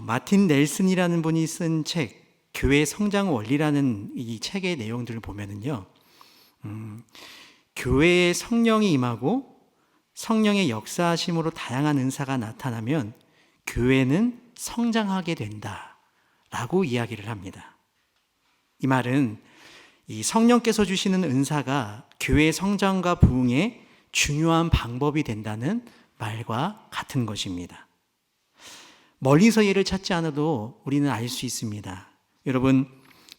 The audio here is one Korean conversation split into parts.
마틴 넬슨이라는 분이 쓴 책, 교회 성장 원리라는 이 책의 내용들을 보면은요, 교회에 성령이 임하고 성령의 역사하심으로 다양한 은사가 나타나면 교회는 성장하게 된다라고 이야기를 합니다. 이 말은 이 성령께서 주시는 은사가 교회의 성장과 부흥의 중요한 방법이 된다는 말과 같은 것입니다. 멀리서 예를 찾지 않아도 우리는 알 수 있습니다. 여러분,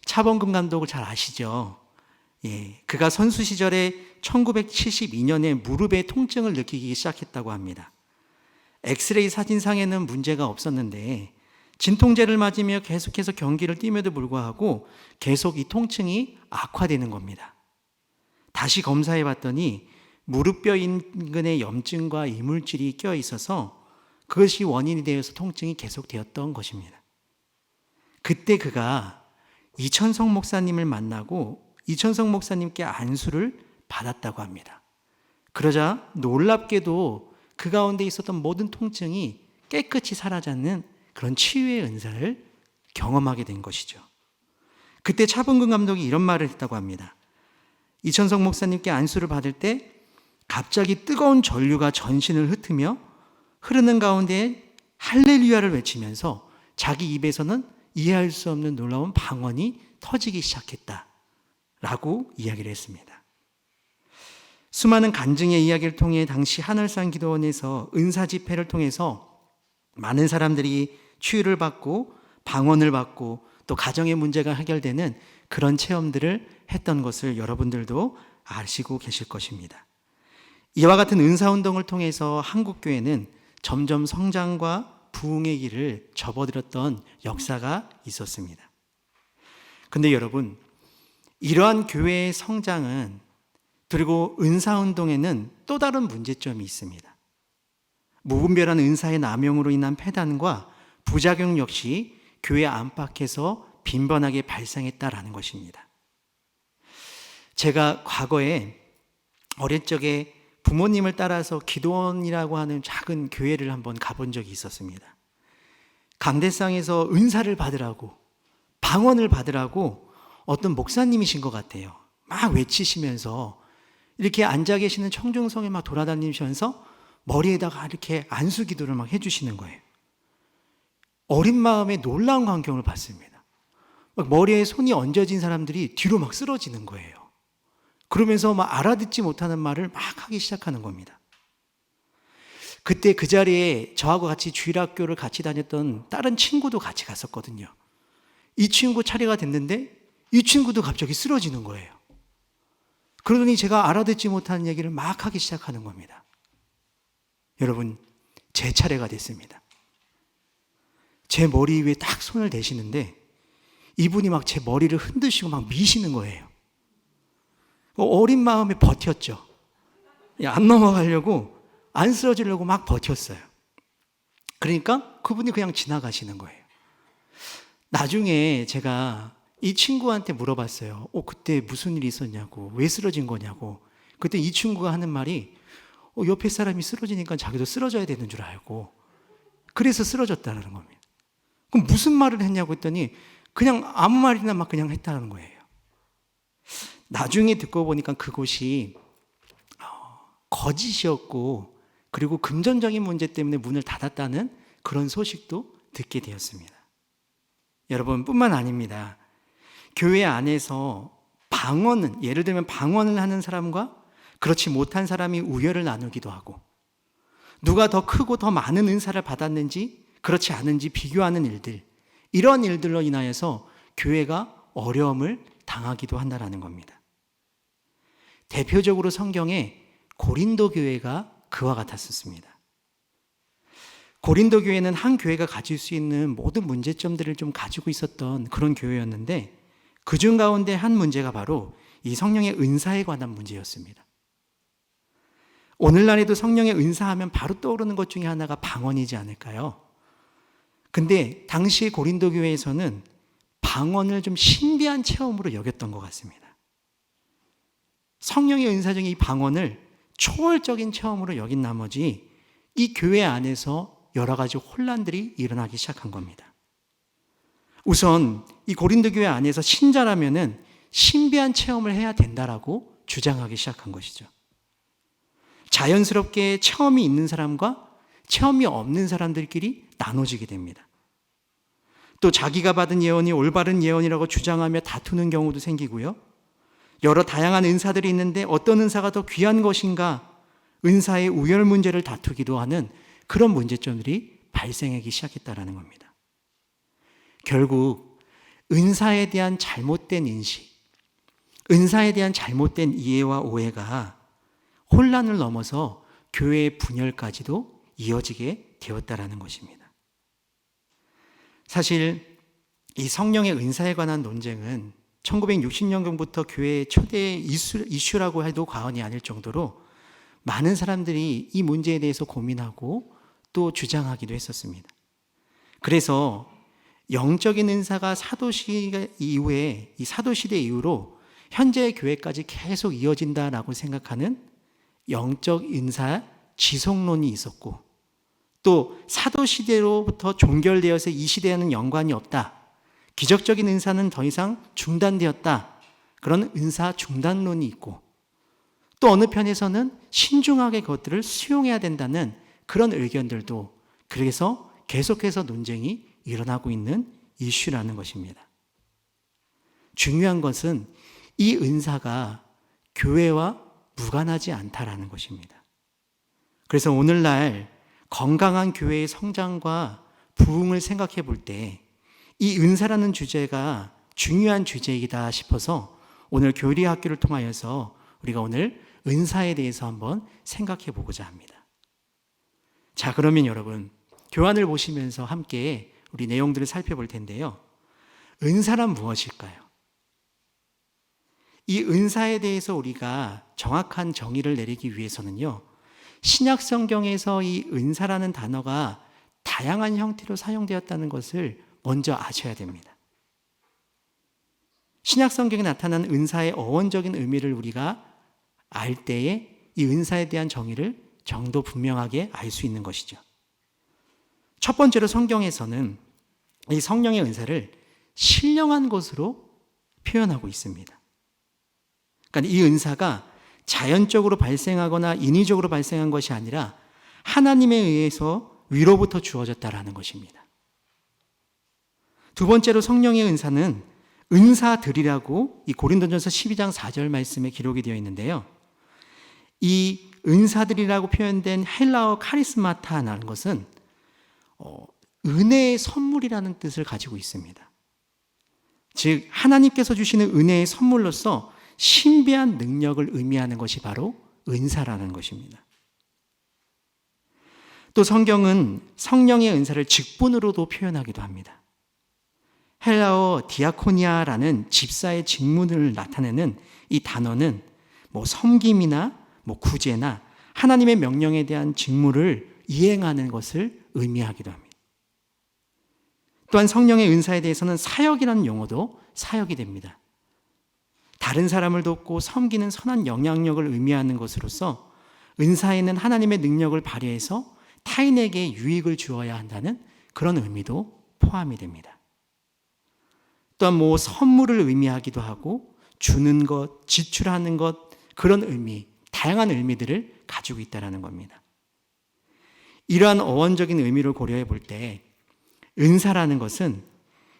차범근 감독을 잘 아시죠? 그가 선수 시절에 1972년에 무릎에 통증을 느끼기 시작했다고 합니다. 엑스레이 사진상에는 문제가 없었는데 진통제를 맞으며 계속해서 경기를 뛰면도 불구하고 계속 이 통증이 악화되는 겁니다. 다시 검사해 봤더니 무릎뼈 인근에 염증과 이물질이 껴 있어서 그것이 원인이 되어서 통증이 계속되었던 것입니다. 그때 그가 이천성 목사님을 만나고 이천성 목사님께 안수를 받았다고 합니다. 그러자 놀랍게도 그 가운데 있었던 모든 통증이 깨끗이 사라지는 그런 치유의 은사를 경험하게 된 것이죠. 그때 차범근 감독이 이런 말을 했다고 합니다. 이천성 목사님께 안수를 받을 때 갑자기 뜨거운 전류가 전신을 흩으며 흐르는 가운데 할렐루야를 외치면서 자기 입에서는 이해할 수 없는 놀라운 방언이 터지기 시작했다라고 이야기를 했습니다. 수많은 간증의 이야기를 통해 당시 하늘산 기도원에서 은사 집회를 통해서 많은 사람들이 치유를 받고 방언을 받고 또 가정의 문제가 해결되는 그런 체험들을 했던 것을 여러분들도 아시고 계실 것입니다. 이와 같은 은사운동을 통해서 한국교회는 점점 성장과 부흥의 길을 접어들었던 역사가 있었습니다. 근데 여러분, 이러한 교회의 성장은 그리고 은사운동에는 또 다른 문제점이 있습니다. 무분별한 은사의 남용으로 인한 폐단과 부작용 역시 교회 안팎에서 빈번하게 발생했다라는 것입니다. 제가 과거에 어릴 적에 부모님을 따라서 기도원이라고 하는 작은 교회를 한번 가본 적이 있었습니다. 강대상에서 은사를 받으라고, 방언을 받으라고 어떤 목사님이신 것 같아요. 막 외치시면서 이렇게 앉아 계시는 청중성에 막 돌아다니면서 머리에다가 이렇게 안수 기도를 막 해주시는 거예요. 어린 마음에 놀라운 광경을 봤습니다. 막 머리에 손이 얹어진 사람들이 뒤로 막 쓰러지는 거예요. 그러면서 막 알아듣지 못하는 말을 막 하기 시작하는 겁니다. 그때 그 자리에 저하고 같이 주일학교를 같이 다녔던 다른 친구도 같이 갔었거든요. 이 친구 차례가 됐는데 이 친구도 갑자기 쓰러지는 거예요. 그러더니 제가 알아듣지 못하는 얘기를 막 하기 시작하는 겁니다. 여러분, 제 차례가 됐습니다. 제 머리 위에 딱 손을 대시는데 이분이 막 제 머리를 흔드시고 막 미시는 거예요. 어린 마음에 버텼죠. 안 넘어가려고, 안 쓰러지려고 막 버텼어요. 그러니까 그분이 그냥 지나가시는 거예요. 나중에 제가 이 친구한테 물어봤어요. 그때 무슨 일이 있었냐고, 왜 쓰러진 거냐고. 그때 이 친구가 하는 말이 옆에 사람이 쓰러지니까 자기도 쓰러져야 되는 줄 알고 그래서 쓰러졌다는 겁니다. 그럼 무슨 말을 했냐고 했더니 그냥 아무 말이나 막 그냥 했다는 거예요. 나중에 듣고 보니까 그곳이 거짓이었고 그리고 금전적인 문제 때문에 문을 닫았다는 그런 소식도 듣게 되었습니다. 여러분, 뿐만 아닙니다. 교회 안에서 방언은, 예를 들면 방언을 하는 사람과 그렇지 못한 사람이 우열을 나누기도 하고 누가 더 크고 더 많은 은사를 받았는지 그렇지 않은지 비교하는 일들, 이런 일들로 인하여서 교회가 어려움을 당하기도 한다는 겁니다. 대표적으로 성경에 고린도 교회가 그와 같았었습니다. 고린도 교회는 한 교회가 가질 수 있는 모든 문제점들을 좀 가지고 있었던 그런 교회였는데 그중 가운데 한 문제가 바로 이 성령의 은사에 관한 문제였습니다. 오늘날에도 성령의 은사하면 바로 떠오르는 것 중에 하나가 방언이지 않을까요? 근데 당시 고린도 교회에서는 방언을 좀 신비한 체험으로 여겼던 것 같습니다. 성령의 은사 중에 이 방언을 초월적인 체험으로 여긴 나머지 이 교회 안에서 여러 가지 혼란들이 일어나기 시작한 겁니다. 우선 이 고린도 교회 안에서 신자라면은 신비한 체험을 해야 된다라고 주장하기 시작한 것이죠. 자연스럽게 체험이 있는 사람과 체험이 없는 사람들끼리 나눠지게 됩니다. 또 자기가 받은 예언이 올바른 예언이라고 주장하며 다투는 경우도 생기고요. 여러 다양한 은사들이 있는데 어떤 은사가 더 귀한 것인가, 은사의 우열 문제를 다투기도 하는 그런 문제점들이 발생하기 시작했다는 겁니다. 결국 은사에 대한 잘못된 인식, 은사에 대한 잘못된 이해와 오해가 혼란을 넘어서 교회의 분열까지도 이어지게 되었다는 것입니다. 사실 이 성령의 은사에 관한 논쟁은 1960년경부터 교회의 초대 이슈라고 해도 과언이 아닐 정도로 많은 사람들이 이 문제에 대해서 고민하고 또 주장하기도 했었습니다. 그래서 영적인 은사가 사도시대 이후에, 이 사도시대 이후로 현재의 교회까지 계속 이어진다라고 생각하는 영적 은사 지속론이 있었고, 또 사도시대로부터 종결되어서 이 시대에는 연관이 없다, 기적적인 은사는 더 이상 중단되었다, 그런 은사 중단론이 있고, 또 어느 편에서는 신중하게 그것들을 수용해야 된다는 그런 의견들도, 그래서 계속해서 논쟁이 일어나고 있는 이슈라는 것입니다. 중요한 것은 이 은사가 교회와 무관하지 않다라는 것입니다. 그래서 오늘날 건강한 교회의 성장과 부흥을 생각해 볼 때 이 은사라는 주제가 중요한 주제이다 싶어서 오늘 교리학교를 통하여서 우리가 오늘 은사에 대해서 한번 생각해 보고자 합니다. 자, 그러면 여러분, 교환을 보시면서 함께 우리 내용들을 살펴볼 텐데요. 은사란 무엇일까요? 이 은사에 대해서 우리가 정확한 정의를 내리기 위해서는요, 신약 성경에서 이 은사라는 단어가 다양한 형태로 사용되었다는 것을 먼저 아셔야 됩니다. 신약 성경에 나타난 은사의 어원적인 의미를 우리가 알 때에 이 은사에 대한 정의를 정도 분명하게 알 수 있는 것이죠. 첫 번째로 성경에서는 이 성령의 은사를 신령한 것으로 표현하고 있습니다. 그러니까 이 은사가 자연적으로 발생하거나 인위적으로 발생한 것이 아니라 하나님에 의해서 위로부터 주어졌다라는 것입니다. 두 번째로 성령의 은사는 은사들이라고 이 고린도전서 12장 4절 말씀에 기록이 되어 있는데요. 이 은사들이라고 표현된 헬라어 카리스마타라는 것은 은혜의 선물이라는 뜻을 가지고 있습니다. 즉 하나님께서 주시는 은혜의 선물로서 신비한 능력을 의미하는 것이 바로 은사라는 것입니다. 또 성경은 성령의 은사를 직분으로도 표현하기도 합니다. 헬라어 디아코니아라는 집사의 직분을 나타내는 이 단어는 섬김이나 구제나 하나님의 명령에 대한 직무를 이행하는 것을 의미하기도 합니다. 또한 성령의 은사에 대해서는 사역이라는 용어도 사역이 됩니다. 다른 사람을 돕고 섬기는 선한 영향력을 의미하는 것으로서 은사에는 하나님의 능력을 발휘해서 타인에게 유익을 주어야 한다는 그런 의미도 포함이 됩니다. 또한 선물을 의미하기도 하고 주는 것, 지출하는 것, 그런 의미, 다양한 의미들을 가지고 있다는 겁니다. 이러한 어원적인 의미를 고려해 볼 때 은사라는 것은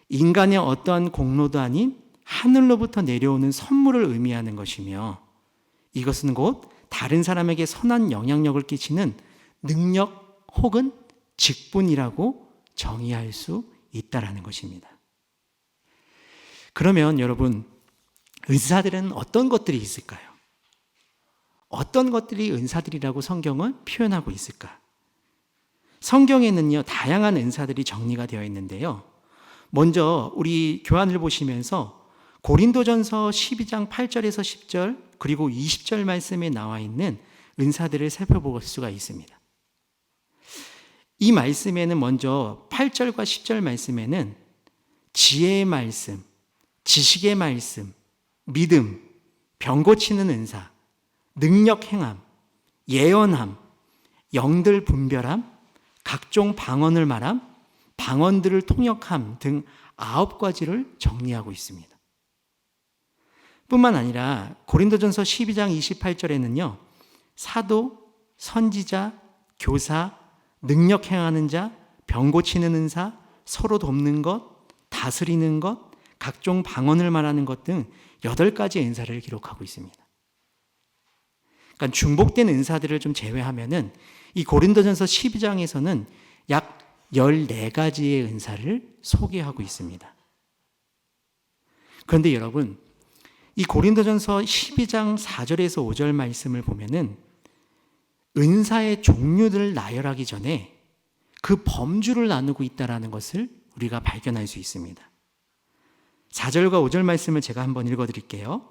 인간의 어떠한 공로도 아닌 하늘로부터 내려오는 선물을 의미하는 것이며, 이것은 곧 다른 사람에게 선한 영향력을 끼치는 능력 혹은 직분이라고 정의할 수 있다는 것입니다. 그러면 여러분, 은사들은 어떤 것들이 있을까요? 어떤 것들이 은사들이라고 성경은 표현하고 있을까? 성경에는요, 다양한 은사들이 정리가 되어 있는데요. 먼저 우리 교환을 보시면서 고린도전서 12장 8절에서 10절 그리고 20절 말씀에 나와 있는 은사들을 살펴볼 수가 있습니다. 이 말씀에는 먼저 8절과 10절 말씀에는 지혜의 말씀, 지식의 말씀, 믿음, 병 고치는 은사, 능력 행함, 예언함, 영들 분별함, 각종 방언을 말함, 방언들을 통역함 등 9가지를 정리하고 있습니다. 뿐만 아니라 고린도전서 12장 28절에는요. 사도, 선지자, 교사, 능력 행하는 자, 병 고치는 은사, 서로 돕는 것, 다스리는 것, 각종 방언을 말하는 것 등 8가지 은사를 기록하고 있습니다. 그러니까 중복된 은사들을 좀 제외하면은 이 고린도전서 12장에서는 약 14가지의 은사를 소개하고 있습니다. 그런데 여러분, 이 고린도전서 12장 4절에서 5절 말씀을 보면은 은사의 종류들을 나열하기 전에 그 범주를 나누고 있다는 것을 우리가 발견할 수 있습니다. 4절과 5절 말씀을 제가 한번 읽어드릴게요.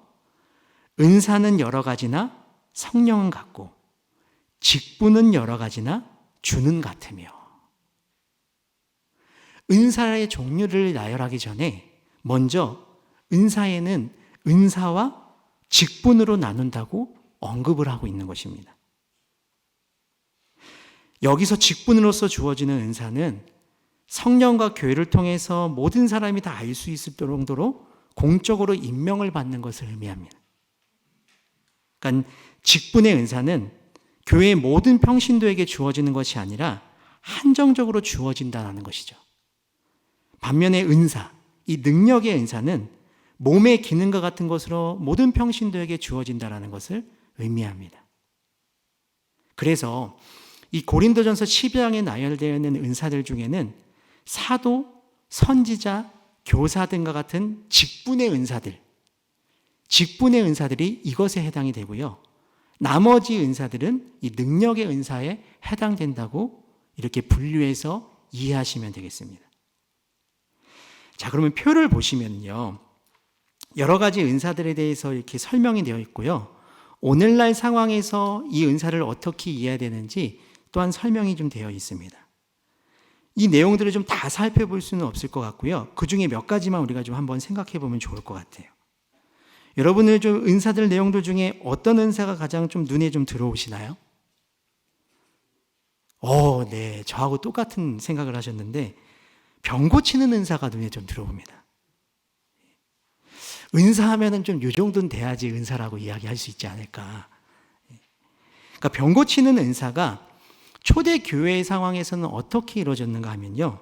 은사는 여러 가지나 성령은 같고 직분은 여러 가지나 주는 같으며. 은사의 종류를 나열하기 전에 먼저 은사에는 은사와 직분으로 나눈다고 언급을 하고 있는 것입니다. 여기서 직분으로서 주어지는 은사는 성령과 교회를 통해서 모든 사람이 다 알 수 있을 정도로 공적으로 임명을 받는 것을 의미합니다. 그러니까 직분의 은사는 교회의 모든 평신도에게 주어지는 것이 아니라 한정적으로 주어진다는 것이죠. 반면에 은사, 이 능력의 은사는 몸의 기능과 같은 것으로 모든 평신도에게 주어진다는 것을 의미합니다. 그래서 이 고린도전서 12장에 나열되어 있는 은사들 중에는 사도, 선지자, 교사 등과 같은 직분의 은사들이 이것에 해당이 되고요. 나머지 은사들은 이 능력의 은사에 해당된다고 이렇게 분류해서 이해하시면 되겠습니다. 자, 그러면 표를 보시면요. 여러 가지 은사들에 대해서 이렇게 설명이 되어 있고요. 오늘날 상황에서 이 은사를 어떻게 이해해야 되는지 또한 설명이 좀 되어 있습니다. 이 내용들을 좀 다 살펴볼 수는 없을 것 같고요. 그 중에 몇 가지만 우리가 좀 한번 생각해 보면 좋을 것 같아요. 여러분의 좀 은사들 내용들 중에 어떤 은사가 가장 좀 눈에 좀 들어오시나요? 네. 저하고 똑같은 생각을 하셨는데 병 고치는 은사가 눈에 좀 들어옵니다. 은사하면은 좀 이 정도는 돼야지 은사라고 이야기할 수 있지 않을까. 그러니까 병 고치는 은사가 초대 교회의 상황에서는 어떻게 이루어졌는가 하면요.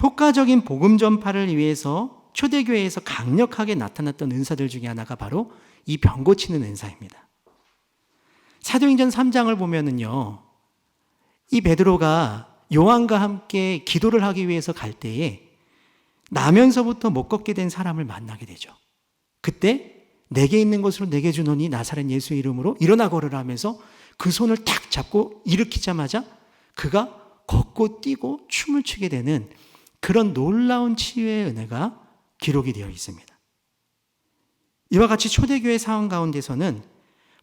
효과적인 복음 전파를 위해서 초대교회에서 강력하게 나타났던 은사들 중에 하나가 바로 이 병 고치는 은사입니다. 사도행전 3장을 보면은요. 이 베드로가 요한과 함께 기도를 하기 위해서 갈 때에 나면서부터 못 걷게 된 사람을 만나게 되죠. 그때 내게 있는 것으로 내게 주노니 나사렛 예수의 이름으로 일어나 걸으라 하면서 그 손을 탁 잡고 일으키자마자 그가 걷고 뛰고 춤을 추게 되는 그런 놀라운 치유의 은혜가 기록이 되어 있습니다. 이와 같이 초대교회 상황 가운데서는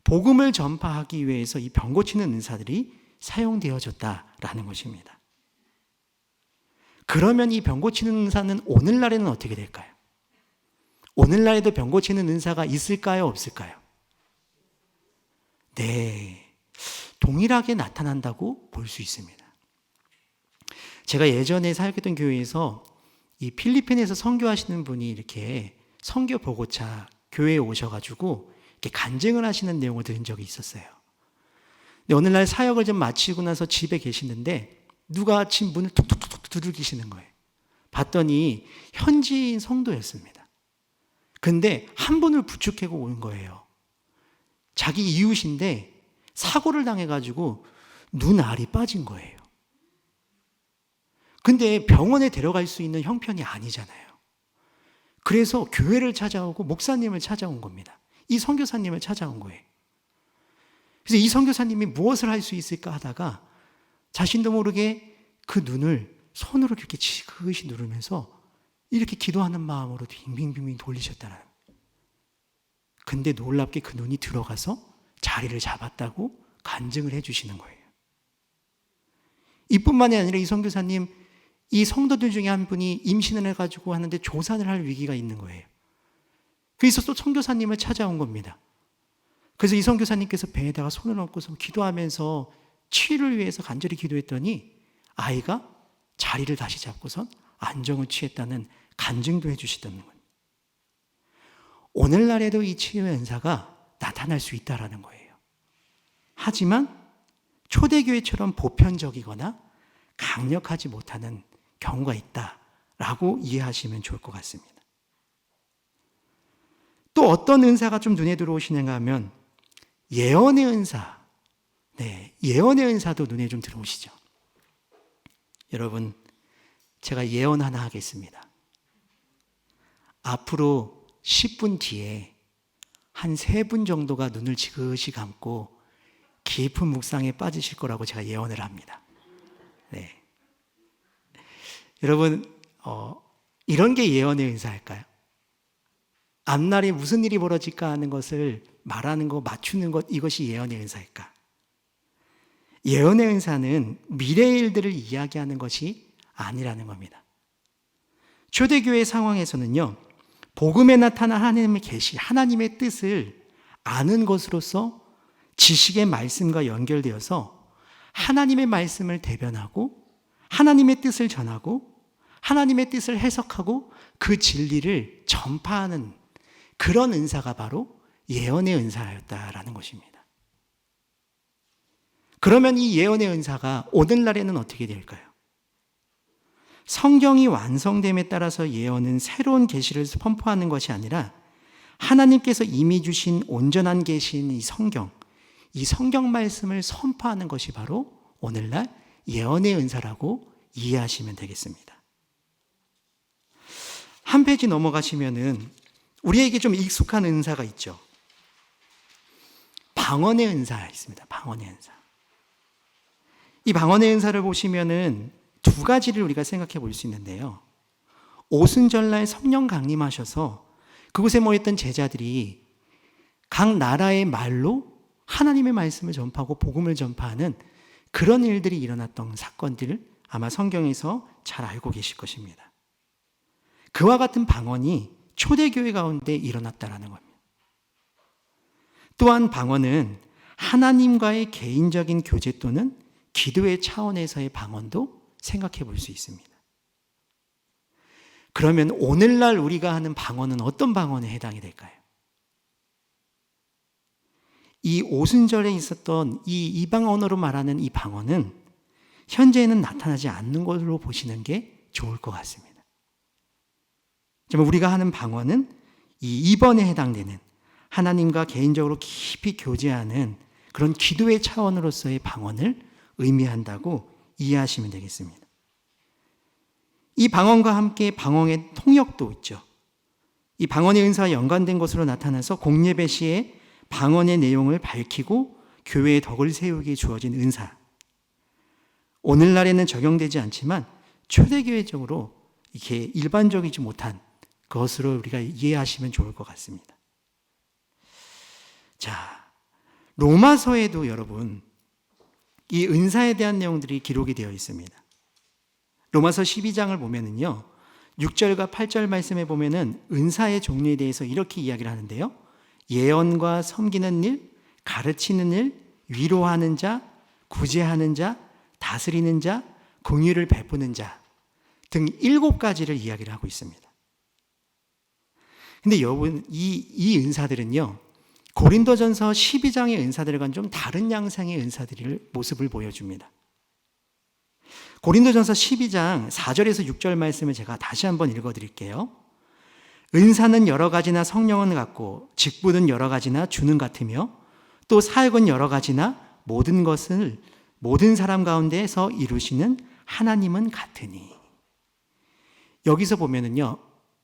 복음을 전파하기 위해서 이 병 고치는 은사들이 사용되어졌다라는 것입니다. 그러면 이 병 고치는 은사는 오늘날에는 어떻게 될까요? 오늘날에도 병 고치는 은사가 있을까요? 없을까요? 네. 동일하게 나타난다고 볼 수 있습니다. 제가 예전에 사역했던 교회에서 이 필리핀에서 선교하시는 분이 이렇게 선교 보고차 교회에 오셔가지고 이렇게 간증을 하시는 내용을 들은 적이 있었어요. 근데 어느 날 사역을 좀 마치고 나서 집에 계시는데 누가 집 문을 툭툭툭 두들기시는 거예요. 봤더니 현지인 성도였습니다. 근데 한 분을 부축하고 온 거예요. 자기 이웃인데 사고를 당해가지고 눈알이 빠진 거예요. 근데 병원에 데려갈 수 있는 형편이 아니잖아요. 그래서 교회를 찾아오고 목사님을 찾아온 겁니다. 이 선교사님을 찾아온 거예요. 그래서 이 선교사님이 무엇을 할 수 있을까 하다가 자신도 모르게 그 눈을 손으로 이렇게 지그시 누르면서 이렇게 기도하는 마음으로 빙빙빙빙 돌리셨다는. 근데 놀랍게 그 눈이 들어가서 자리를 잡았다고 간증을 해주시는 거예요. 이뿐만이 아니라 이 선교사님, 이 성도들 중에 한 분이 임신을 해가지고 하는데 조산을 할 위기가 있는 거예요. 그래서 또 선교사님을 찾아온 겁니다. 그래서 이 선교사님께서 배에다가 손을 얹고서 기도하면서 치유를 위해서 간절히 기도했더니 아이가 자리를 다시 잡고선 안정을 취했다는 간증도 해주시던 거예요. 오늘날에도 이 치유의 은사가 나타날 수 있다는 거예요. 하지만 초대교회처럼 보편적이거나 강력하지 못하는 경우가 있다라고 이해하시면 좋을 것 같습니다. 또 어떤 은사가 좀 눈에 들어오시는가 하면 예언의 은사. 네, 예언의 은사도 눈에 좀 들어오시죠. 여러분, 제가 예언 하나 하겠습니다. 앞으로 10분 뒤에 한 3분 정도가 눈을 지그시 감고 깊은 묵상에 빠지실 거라고 제가 예언을 합니다. 네. 여러분, 이런 게 예언의 은사일까요? 앞날에 무슨 일이 벌어질까 하는 것을 말하는 거, 맞추는 것, 이것이 예언의 은사일까? 예언의 은사는 미래의 일들을 이야기하는 것이 아니라는 겁니다. 초대교회 상황에서는요, 복음에 나타난 하나님의 계시, 하나님의 뜻을 아는 것으로서 지식의 말씀과 연결되어서 하나님의 말씀을 대변하고 하나님의 뜻을 전하고 하나님의 뜻을 해석하고 그 진리를 전파하는 그런 은사가 바로 예언의 은사였다라는 것입니다. 그러면 이 예언의 은사가 오늘날에는 어떻게 될까요? 성경이 완성됨에 따라서 예언은 새로운 계시를 선포하는 것이 아니라 하나님께서 이미 주신 온전한 계시인 이 성경 말씀을 선포하는 것이 바로 오늘날 예언의 은사라고 이해하시면 되겠습니다. 한 페이지 넘어가시면은 우리에게 좀 익숙한 은사가 있죠. 방언의 은사가 있습니다. 방언의 은사. 이 방언의 은사를 보시면은 2가지를 우리가 생각해 볼 수 있는데요. 오순절날 성령 강림하셔서 그곳에 모였던 제자들이 각 나라의 말로 하나님의 말씀을 전파하고 복음을 전파하는 그런 일들이 일어났던 사건들을 아마 성경에서 잘 알고 계실 것입니다. 그와 같은 방언이 초대교회 가운데 일어났다라는 겁니다. 또한 방언은 하나님과의 개인적인 교제 또는 기도의 차원에서의 방언도 생각해 볼 수 있습니다. 그러면 오늘날 우리가 하는 방언은 어떤 방언에 해당이 될까요? 이 오순절에 있었던 이 이방 언어로 말하는 이 방언은 현재는 나타나지 않는 것으로 보시는 게 좋을 것 같습니다. 정말 우리가 하는 방언은 이 입언에 해당되는 하나님과 개인적으로 깊이 교제하는 그런 기도의 차원으로서의 방언을 의미한다고 이해하시면 되겠습니다. 이 방언과 함께 방언의 통역도 있죠. 이 방언의 은사와 연관된 것으로 나타나서 공예배 시에 방언의 내용을 밝히고 교회의 덕을 세우기에 주어진 은사. 오늘날에는 적용되지 않지만 초대교회적으로 이렇게 일반적이지 못한 것으로 우리가 이해하시면 좋을 것 같습니다. 자, 로마서에도 여러분 이 은사에 대한 내용들이 기록이 되어 있습니다. 로마서 12장을 보면은요, 6절과 8절 말씀에 보면은 은사의 종류에 대해서 이렇게 이야기를 하는데요. 예언과 섬기는 일, 가르치는 일, 위로하는 자, 구제하는 자, 다스리는 자, 공의를 베푸는 자 등 7가지를 이야기를 하고 있습니다. 근데 여러분, 이 은사들은요, 고린도전서 12장의 은사들과는 좀 다른 양상의 은사들의 모습을 보여줍니다. 고린도전서 12장 4절에서 6절 말씀을 제가 다시 한번 읽어드릴게요. 은사는 여러 가지나 성령은 같고 직분은 여러 가지나 주는 같으며 또 사역은 여러 가지나 모든 것을 모든 사람 가운데에서 이루시는 하나님은 같으니. 여기서 보면은요,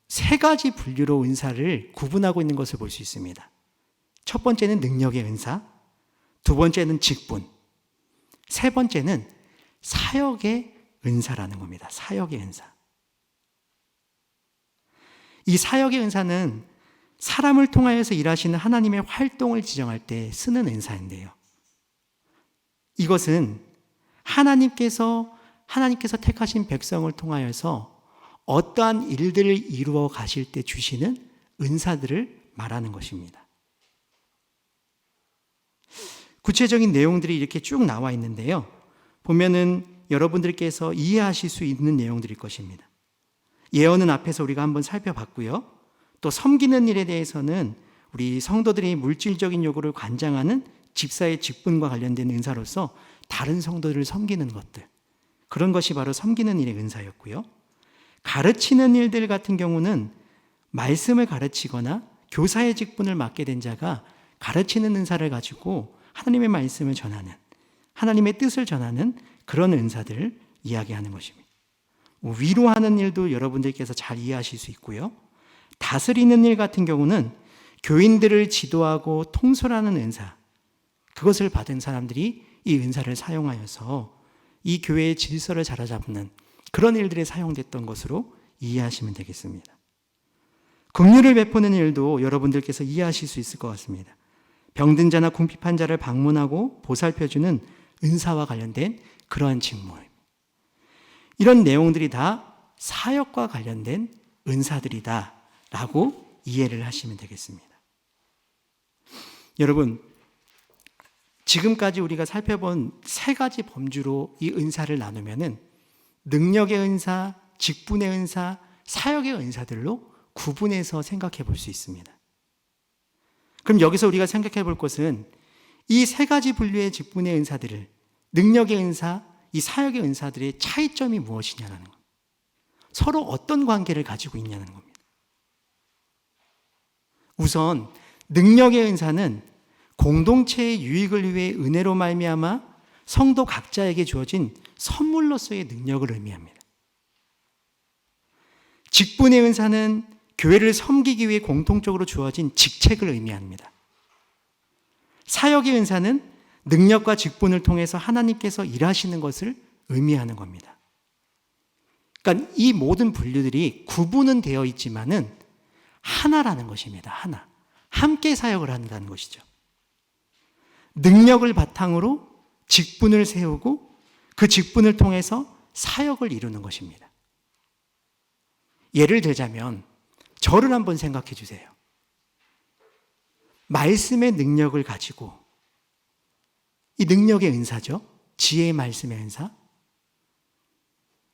3가지 분류로 은사를 구분하고 있는 것을 볼 수 있습니다. 첫 번째는 능력의 은사, 2번째는 직분, 3번째는 사역의 은사라는 겁니다. 사역의 은사. 이 사역의 은사는 사람을 통하여서 일하시는 하나님의 활동을 지정할 때 쓰는 은사인데요. 이것은 하나님께서 택하신 백성을 통하여서 어떠한 일들을 이루어 가실 때 주시는 은사들을 말하는 것입니다. 구체적인 내용들이 이렇게 쭉 나와 있는데요. 보면은 여러분들께서 이해하실 수 있는 내용들일 것입니다. 예언은 앞에서 우리가 한번 살펴봤고요. 또 섬기는 일에 대해서는 우리 성도들의 물질적인 요구를 관장하는 집사의 직분과 관련된 은사로서 다른 성도들을 섬기는 것들, 그런 것이 바로 섬기는 일의 은사였고요. 가르치는 일들 같은 경우는 말씀을 가르치거나 교사의 직분을 맡게 된 자가 가르치는 은사를 가지고 하나님의 말씀을 전하는, 하나님의 뜻을 전하는 그런 은사들을 이야기하는 것입니다. 위로하는 일도 여러분들께서 잘 이해하실 수 있고요. 다스리는 일 같은 경우는 교인들을 지도하고 통솔하는 은사, 그것을 받은 사람들이 이 은사를 사용하여서 이 교회의 질서를 자로잡는 그런 일들에 사용됐던 것으로 이해하시면 되겠습니다. 긍휼을 베푸는 일도 여러분들께서 이해하실 수 있을 것 같습니다. 병든 자나 궁핍한 자를 방문하고 보살펴주는 은사와 관련된 그러한 직무입니다. 이런 내용들이 다 사역과 관련된 은사들이다 라고 이해를 하시면 되겠습니다. 여러분, 지금까지 우리가 살펴본 세 가지 범주로 이 은사를 나누면은 능력의 은사, 직분의 은사, 사역의 은사들로 구분해서 생각해 볼 수 있습니다. 그럼 여기서 우리가 생각해 볼 것은 이 세 가지 분류의 직분의 은사들을, 능력의 은사, 이 사역의 은사들의 차이점이 무엇이냐는 겁니다. 서로 어떤 관계를 가지고 있냐는 겁니다. 우선 능력의 은사는 공동체의 유익을 위해 은혜로 말미암아 성도 각자에게 주어진 선물로서의 능력을 의미합니다. 직분의 은사는 교회를 섬기기 위해 공통적으로 주어진 직책을 의미합니다. 사역의 은사는 능력과 직분을 통해서 하나님께서 일하시는 것을 의미하는 겁니다. 그러니까 이 모든 분류들이 구분은 되어 있지만은 하나라는 것입니다. 하나. 함께 사역을 한다는 것이죠. 능력을 바탕으로 직분을 세우고 그 직분을 통해서 사역을 이루는 것입니다. 예를 들자면 저를 한번 생각해 주세요. 말씀의 능력을 가지고, 이 능력의 은사죠. 지혜의 말씀의 은사.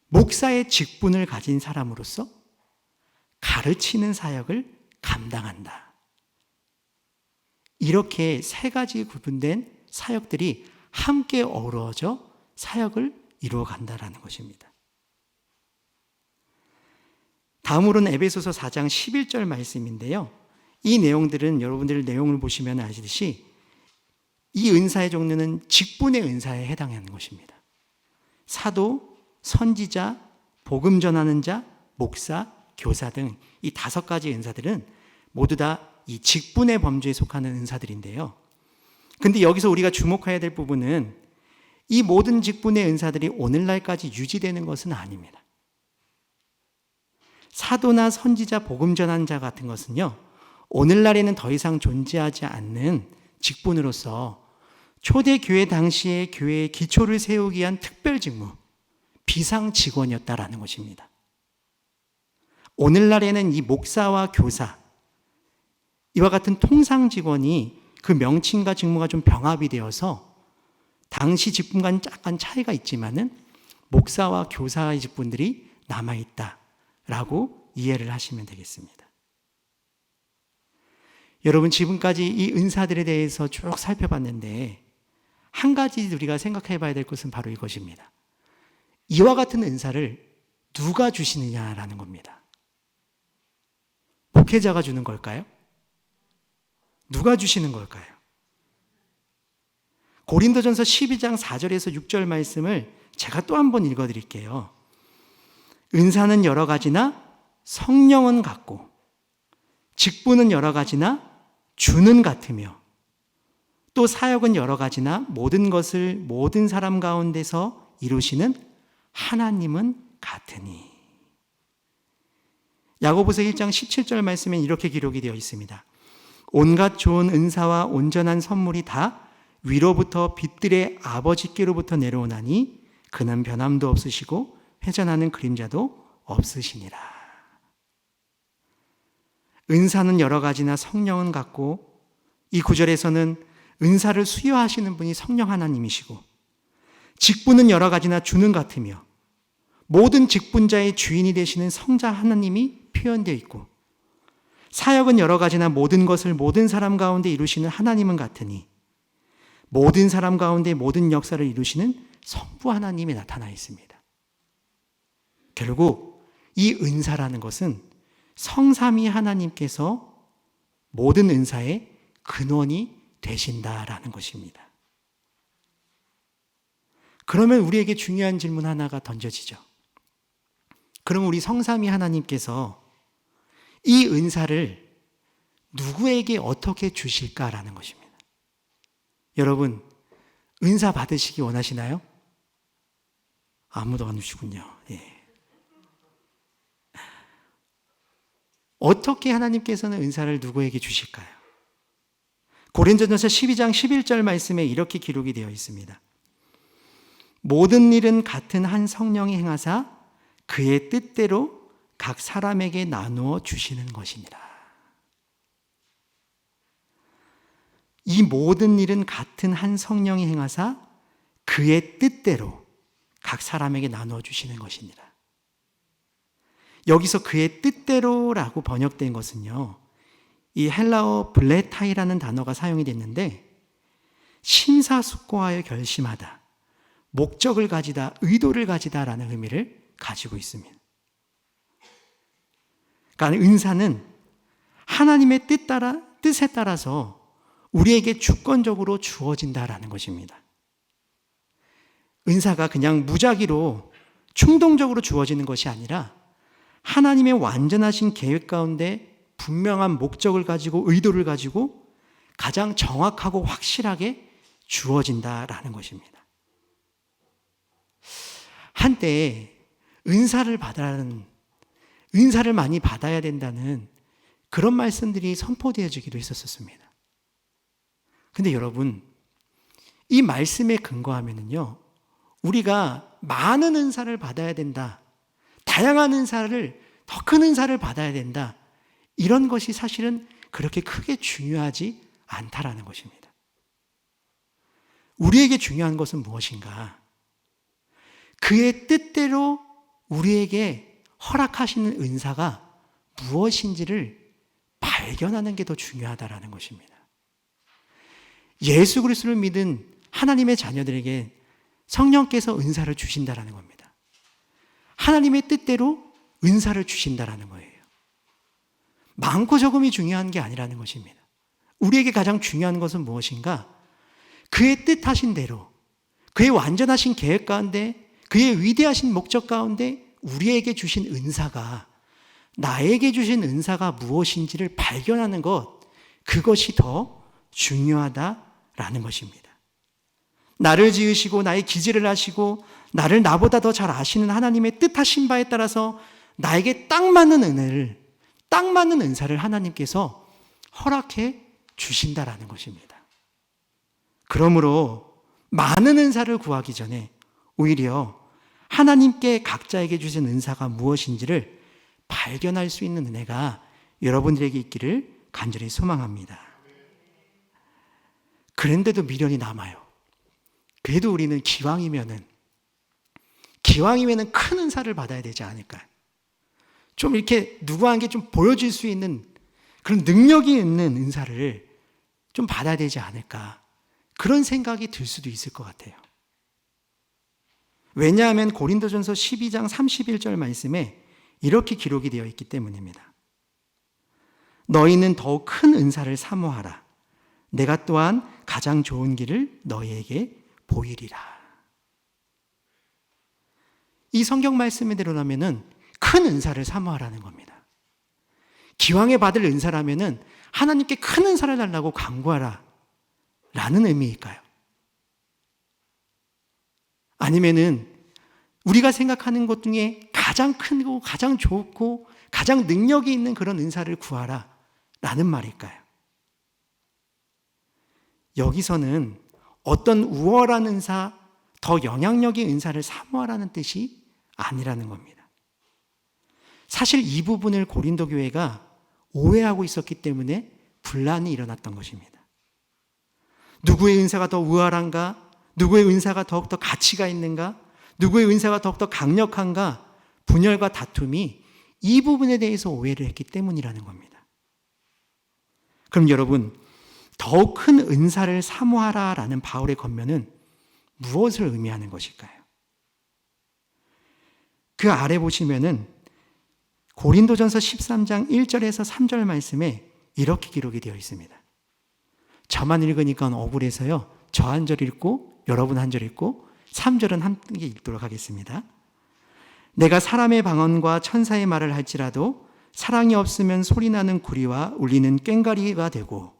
목사의 직분을 가진 사람으로서 가르치는 사역을 감당한다. 이렇게 세 가지 구분된 사역들이 함께 어우러져 사역을 이루어간다라는 것입니다. 다음으로는 에베소서 4장 11절 말씀인데요. 이 내용들은 여러분들 내용을 보시면 아시듯이 이 은사의 종류는 직분의 은사에 해당하는 것입니다. 사도, 선지자, 복음 전하는 자, 목사, 교사 등 이 5가지 은사들은 모두 다 이 직분의 범주에 속하는 은사들인데요. 근데 여기서 우리가 주목해야 될 부분은 이 모든 직분의 은사들이 오늘날까지 유지되는 것은 아닙니다. 사도나 선지자, 복음 전하는 자 같은 것은요, 오늘날에는 더 이상 존재하지 않는 직분으로서 초대교회 당시에 교회의 기초를 세우기 위한 특별 직무, 비상 직원이었다라는 것입니다. 오늘날에는 이 목사와 교사, 이와 같은 통상 직원이 그 명칭과 직무가 좀 병합이 되어서 당시 직분과는 약간 차이가 있지만은 목사와 교사의 직분들이 남아있다라고 이해를 하시면 되겠습니다. 여러분, 지금까지 이 은사들에 대해서 쭉 살펴봤는데 한 가지 우리가 생각해 봐야 될 것은 바로 이것입니다. 이와 같은 은사를 누가 주시느냐라는 겁니다. 목회자가 주는 걸까요? 누가 주시는 걸까요? 고린도전서 12장 4절에서 6절 말씀을 제가 또 한 번 읽어드릴게요. 은사는 여러 가지나 성령은 같고 직분은 여러 가지나 주는 같으며 또 사역은 여러 가지나 모든 것을 모든 사람 가운데서 이루시는 하나님은 같으니. 야고보서 1장 17절 말씀엔 이렇게 기록이 되어 있습니다. 온갖 좋은 은사와 온전한 선물이 다 위로부터 빛들의 아버지께로부터 내려오나니 그는 변함도 없으시고 회전하는 그림자도 없으시니라. 은사는 여러 가지나 성령은 같고 이 구절에서는 은사를 수여하시는 분이 성령 하나님이시고 직분은 여러 가지나 주는 같으며 모든 직분자의 주인이 되시는 성자 하나님이 표현되어 있고 사역은 여러 가지나 모든 것을 모든 사람 가운데 이루시는 하나님은 같으니 모든 사람 가운데 모든 역사를 이루시는 성부 하나님이 나타나 있습니다. 결국 이 은사라는 것은 성삼위 하나님께서 모든 은사의 근원이 되신다라는 것입니다. 그러면 우리에게 중요한 질문 하나가 던져지죠. 그럼 우리 성삼위 하나님께서 이 은사를 누구에게 어떻게 주실까라는 것입니다. 여러분, 은사 받으시기 원하시나요? 아무도 안 주시군요. 예. 어떻게 하나님께서는 은사를 누구에게 주실까요? 고린도전서 12장 11절 말씀에 이렇게 기록이 되어 있습니다. 모든 일은 같은 한 성령이 행하사 그의 뜻대로 각 사람에게 나누어 주시는 것이니라. 이 모든 일은 같은 한 성령이 행하사 그의 뜻대로 각 사람에게 나누어 주시는 것이니라. 여기서 그의 뜻대로라고 번역된 것은요, 이 헬라어 블레타이라는 단어가 사용이 됐는데 심사숙고하여 결심하다, 목적을 가지다, 의도를 가지다라는 의미를 가지고 있습니다. 그러니까 은사는 하나님의 뜻에 따라서 우리에게 주권적으로 주어진다라는 것입니다. 은사가 그냥 무작위로 충동적으로 주어지는 것이 아니라 하나님의 완전하신 계획 가운데 분명한 목적을 가지고 의도를 가지고 가장 정확하고 확실하게 주어진다라는 것입니다. 한때 은사를 많이 받아야 된다는 그런 말씀들이 선포되어지기도 했었습니다. 근데 여러분, 이 말씀에 근거하면은요, 우리가 많은 은사를 받아야 된다, 다양한 은사를, 더 큰 은사를 받아야 된다, 이런 것이 사실은 그렇게 크게 중요하지 않다라는 것입니다. 우리에게 중요한 것은 무엇인가? 그의 뜻대로 우리에게 허락하시는 은사가 무엇인지를 발견하는 게 더 중요하다라는 것입니다. 예수 그리스도를 믿은 하나님의 자녀들에게 성령께서 은사를 주신다라는 겁니다. 하나님의 뜻대로 은사를 주신다라는 거예요. 많고 적음이 중요한 게 아니라는 것입니다. 우리에게 가장 중요한 것은 무엇인가? 그의 뜻하신 대로, 그의 완전하신 계획 가운데, 그의 위대하신 목적 가운데 우리에게 주신 은사가, 나에게 주신 은사가 무엇인지를 발견하는 것, 그것이 더 중요하다라는 것입니다. 나를 지으시고 나의 기질을 아시고 나를 나보다 더 잘 아시는 하나님의 뜻하신 바에 따라서 나에게 딱 맞는 은혜를, 딱 맞는 은사를 하나님께서 허락해 주신다라는 것입니다. 그러므로 많은 은사를 구하기 전에 오히려 하나님께 각자에게 주신 은사가 무엇인지를 발견할 수 있는 은혜가 여러분들에게 있기를 간절히 소망합니다. 그런데도 미련이 남아요. 그래도 우리는 기왕이면은 큰 은사를 받아야 되지 않을까요? 좀 이렇게 누구한테 좀 보여줄 수 있는 그런 능력이 있는 은사를 좀 받아야 되지 않을까, 그런 생각이 들 수도 있을 것 같아요. 왜냐하면 고린도전서 12장 31절 말씀에 이렇게 기록이 되어 있기 때문입니다. 너희는 더욱 큰 은사를 사모하라. 내가 또한 가장 좋은 길을 너희에게 보이리라. 이 성경 말씀대로라면은 큰 은사를 사모하라는 겁니다. 기왕에 받을 은사라면은 하나님께 큰 은사를 달라고 간구하라 라는 의미일까요? 아니면은 우리가 생각하는 것 중에 가장 크고 가장 좋고 가장 능력이 있는 그런 은사를 구하라 라는 말일까요? 여기서는 어떤 우월한 은사, 더 영향력의 은사를 사모하라는 뜻이 아니라는 겁니다. 사실 이 부분을 고린도 교회가 오해하고 있었기 때문에 분란이 일어났던 것입니다. 누구의 은사가 더 우월한가? 누구의 은사가 더욱더 가치가 있는가? 누구의 은사가 더욱더 강력한가? 분열과 다툼이 이 부분에 대해서 오해를 했기 때문이라는 겁니다. 그럼 여러분, 더욱 큰 은사를 사모하라라는 바울의 권면은 무엇을 의미하는 것일까요? 그 아래 보시면은 고린도전서 13장 1절에서 3절 말씀에 이렇게 기록이 되어 있습니다. 저만 읽으니까 억울해서요. 저 한 절 읽고 여러분 한 절 읽고 3절은 함께 읽도록 하겠습니다. 내가 사람의 방언과 천사의 말을 할지라도 사랑이 없으면 소리나는 구리와 울리는 꽹과리가 되고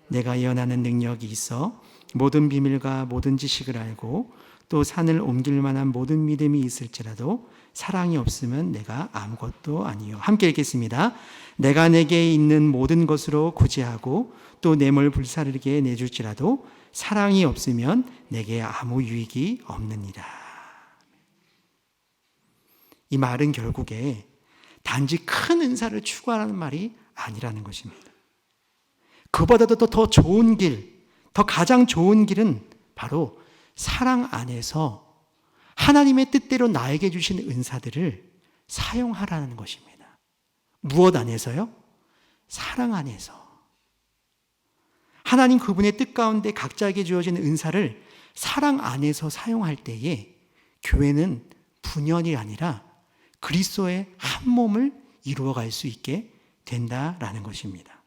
내가 예언하는 능력이 있어 모든 비밀과 모든 지식을 알고 또 산을 옮길 만한 모든 믿음이 있을지라도 사랑이 없으면 내가 아무것도 아니요. 함께 읽겠습니다. 내가 내게 있는 모든 것으로 구제하고 또 뇌물 불사르게 내줄지라도 사랑이 없으면 내게 아무 유익이 없느니라. 이 말은 결국에 단지 큰 은사를 추구하라는 말이 아니라는 것입니다. 그보다도 더 좋은 길, 더 가장 좋은 길은 바로 사랑 안에서 하나님의 뜻대로 나에게 주신 은사들을 사용하라는 것입니다. 무엇 안에서요? 사랑 안에서. 하나님 그분의 뜻 가운데 각자에게 주어진 은사를 사랑 안에서 사용할 때에 교회는 분열이 아니라 그리스도의 한 몸을 이루어갈 수 있게 된다라는 것입니다.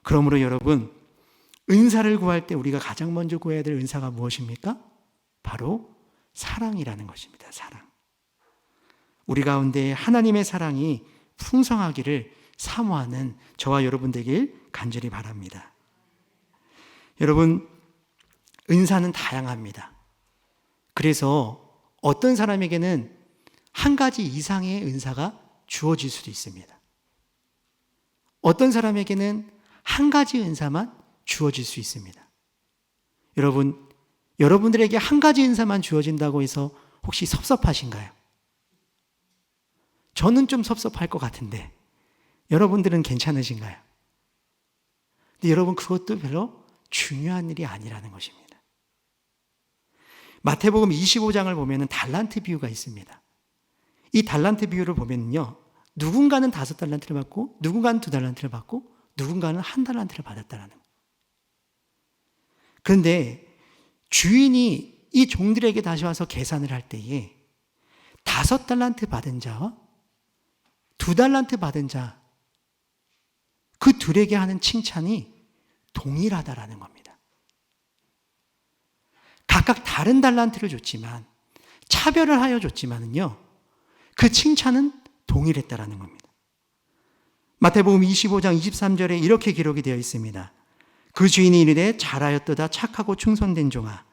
그러므로 여러분, 은사를 구할 때 우리가 가장 먼저 구해야 될 은사가 무엇입니까? 바로 사랑이라는 것입니다. 사랑. 우리 가운데 하나님의 사랑이 풍성하기를 사모하는 저와 여러분 되길 간절히 바랍니다. 여러분, 은사는 다양합니다. 그래서 어떤 사람에게는 한 가지 이상의 은사가 주어질 수도 있습니다. 어떤 사람에게는 한 가지 은사만 주어질 수 있습니다. 여러분, 여러분들에게 한 가지 은사만 주어진다고 해서 혹시 섭섭하신가요? 저는 좀 섭섭할 것 같은데 여러분들은 괜찮으신가요? 근데 여러분, 그것도 별로 중요한 일이 아니라는 것입니다. 마태복음 25장을 보면 달란트 비유가 있습니다. 이 달란트 비유를 보면요, 누군가는 5달란트를 받고 누군가는 2달란트를 받고 누군가는 1달란트를 받았다라는 거예요. 그런데 주인이 이 종들에게 다시 와서 계산을 할 때에 5달란트 받은 자와 2달란트 받은 자, 그 둘에게 하는 칭찬이 동일하다라는 겁니다. 각각 다른 달란트를 줬지만, 차별을 하여 줬지만은요, 그 칭찬은 동일했다라는 겁니다. 마태복음 25장 23절에 이렇게 기록이 되어 있습니다. 그 주인이 이르되 잘하였도다 착하고 충성된 종아,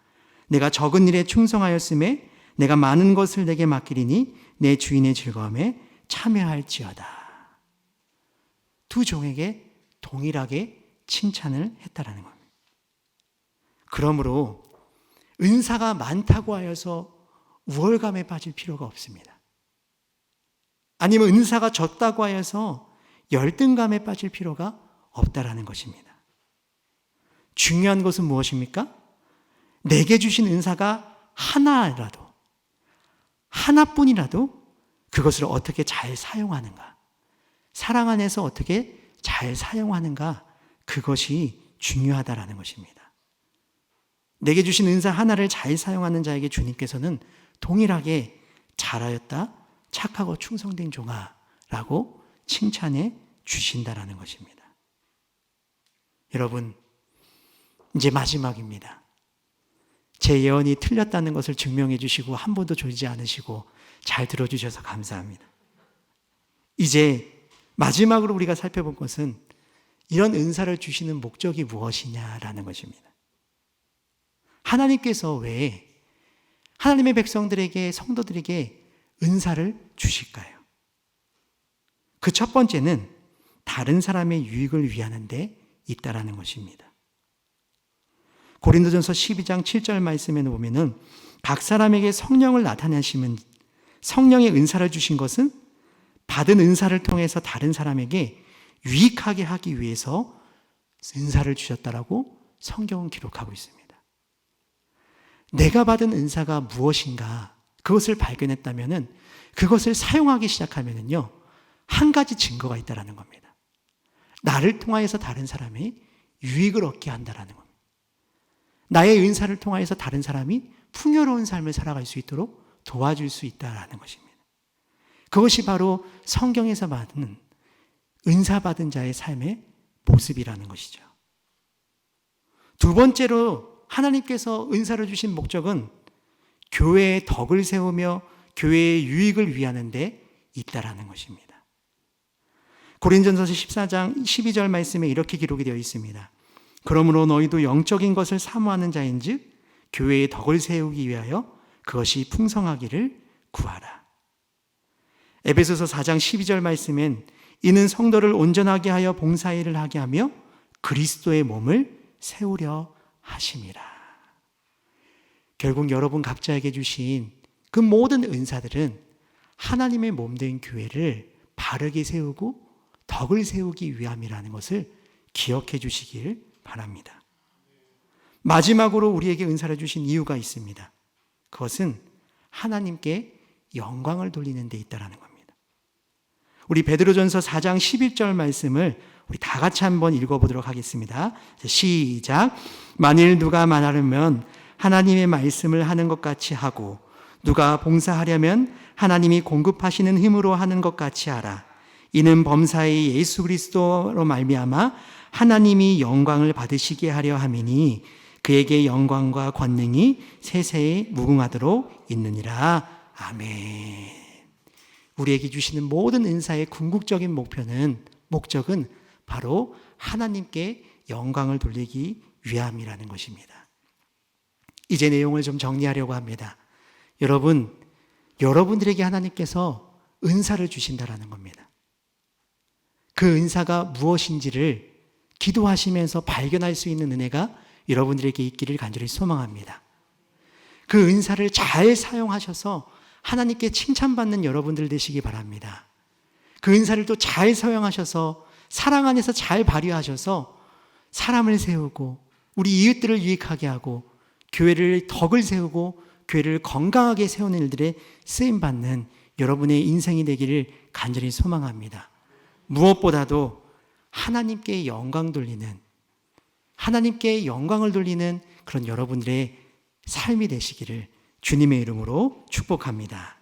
내가 적은 일에 충성하였음에 내가 많은 것을 내게 맡기리니 내 주인의 즐거움에 참여할지어다. 두 종에게 동일하게 칭찬을 했다라는 겁니다. 그러므로 은사가 많다고 하여서 우월감에 빠질 필요가 없습니다. 아니면 은사가 적다고 하여서 열등감에 빠질 필요가 없다라는 것입니다. 중요한 것은 무엇입니까? 내게 주신 은사가 하나라도, 하나뿐이라도 그것을 어떻게 잘 사용하는가, 사랑 안에서 어떻게 잘 사용하는가, 그것이 중요하다라는 것입니다. 내게 주신 은사 하나를 잘 사용하는 자에게 주님께서는 동일하게 잘하였다, 착하고 충성된 종아 라고 칭찬해 주신다라는 것입니다. 여러분, 이제 마지막입니다. 제 예언이 틀렸다는 것을 증명해 주시고 한 번도 졸지 않으시고 잘 들어주셔서 감사합니다. 이제 마지막으로 우리가 살펴볼 것은 이런 은사를 주시는 목적이 무엇이냐라는 것입니다. 하나님께서 왜 하나님의 백성들에게, 성도들에게 은사를 주실까요? 그 첫 번째는 다른 사람의 유익을 위하는 데 있다라는 것입니다. 고린도전서 12장 7절 말씀에 보면은 각 사람에게 성령을 나타내시면, 성령의 은사를 주신 것은 받은 은사를 통해서 다른 사람에게 유익하게 하기 위해서 은사를 주셨다라고 성경은 기록하고 있습니다. 내가 받은 은사가 무엇인가 그것을 발견했다면은 그것을 사용하기 시작하면은요, 한 가지 증거가 있다라는 겁니다. 나를 통하여서 다른 사람이 유익을 얻게 한다라는 겁니다. 나의 은사를 통하여서 다른 사람이 풍요로운 삶을 살아갈 수 있도록 도와줄 수 있다라는 것입니다. 그것이 바로 성경에서 받는 은사 받은 자의 삶의 모습이라는 것이죠. 두 번째로 하나님께서 은사를 주신 목적은 교회의 덕을 세우며 교회의 유익을 위하는 데 있다라는 것입니다. 고린전서서 14장 12절 말씀에 이렇게 기록이 되어 있습니다. 그러므로 너희도 영적인 것을 사모하는 자인즉 교회의 덕을 세우기 위하여 그것이 풍성하기를 구하라. 에베소서 4장 12절 말씀엔 이는 성도를 온전하게 하여 봉사일을 하게 하며 그리스도의 몸을 세우려 하심이라. 결국 여러분 각자에게 주신 그 모든 은사들은 하나님의 몸된 교회를 바르게 세우고 덕을 세우기 위함이라는 것을 기억해 주시길 바랍니다. 마지막으로 우리에게 은사를 주신 이유가 있습니다. 그것은 하나님께 영광을 돌리는 데 있다는 겁니다. 우리 베드로전서 4장 11절 말씀을 우리 다 같이 한번 읽어보도록 하겠습니다. 시작. 만일 누가 말하려면 하나님의 말씀을 하는 것 같이 하고 누가 봉사하려면 하나님이 공급하시는 힘으로 하는 것 같이 하라. 이는 범사의 예수 그리스도로 말미암아 하나님이 영광을 받으시게 하려 함이니 그에게 영광과 권능이 세세에 무궁하도록 있느니라. 아멘. 우리에게 주시는 모든 은사의 궁극적인 목적은 바로 하나님께 영광을 돌리기 위함이라는 것입니다. 이제 내용을 좀 정리하려고 합니다. 여러분들에게 하나님께서 은사를 주신다라는 겁니다. 그 은사가 무엇인지를 기도하시면서 발견할 수 있는 은혜가 여러분들에게 있기를 간절히 소망합니다. 그 은사를 잘 사용하셔서 하나님께 칭찬받는 여러분들 되시기 바랍니다. 그 은사를 또 잘 사용하셔서 사랑 안에서 잘 발휘하셔서 사람을 세우고 우리 이웃들을 유익하게 하고 교회를 덕을 세우고 교회를 건강하게 세우는 일들에 쓰임받는 여러분의 인생이 되기를 간절히 소망합니다. 무엇보다도 하나님께 영광을 돌리는 그런 여러분들의 삶이 되시기를 주님의 이름으로 축복합니다.